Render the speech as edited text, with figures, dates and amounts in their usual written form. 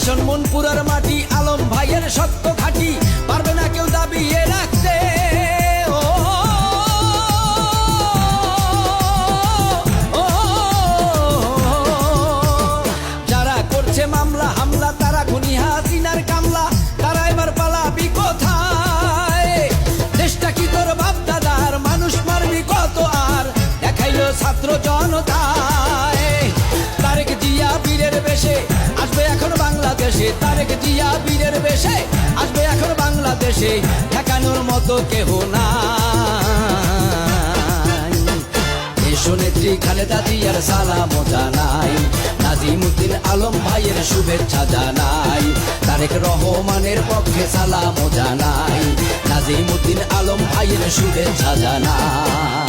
শাসন মনপুরার মাটি, আলম ভাইয়ের সত্য ঘাটি, পারবে না কেউ দাবিয়ে রাখতে। যারা করছে মামলা হামলা, তারা খুনি হাসিনার কামলা, তারা এবার পালাবি কোথায়? দেশটা কি তোর বাপ দাদার, মানুষ মারবি কত আর, দেখাইলো ছাত্র জনতায়। তারেক জিয়া বীরের বেশে আসবে এখন বাংলাদেশে, তারেক জিয়া বীরের বেশে আসবে এখন বাংলাদেশে, ঠেকানোর মতো কেহ নাই। দেশনেত্রী খালেদা জিয়ার সালাম জানাই, নাজিমুদ্দিন আলম ভাইয়ের শুভেচ্ছা জানাই, তারেক রহমানের পক্ষে সালাম জানাই, নাজিমুদ্দিন আলম ভাইয়ের শুভেচ্ছা জানাই।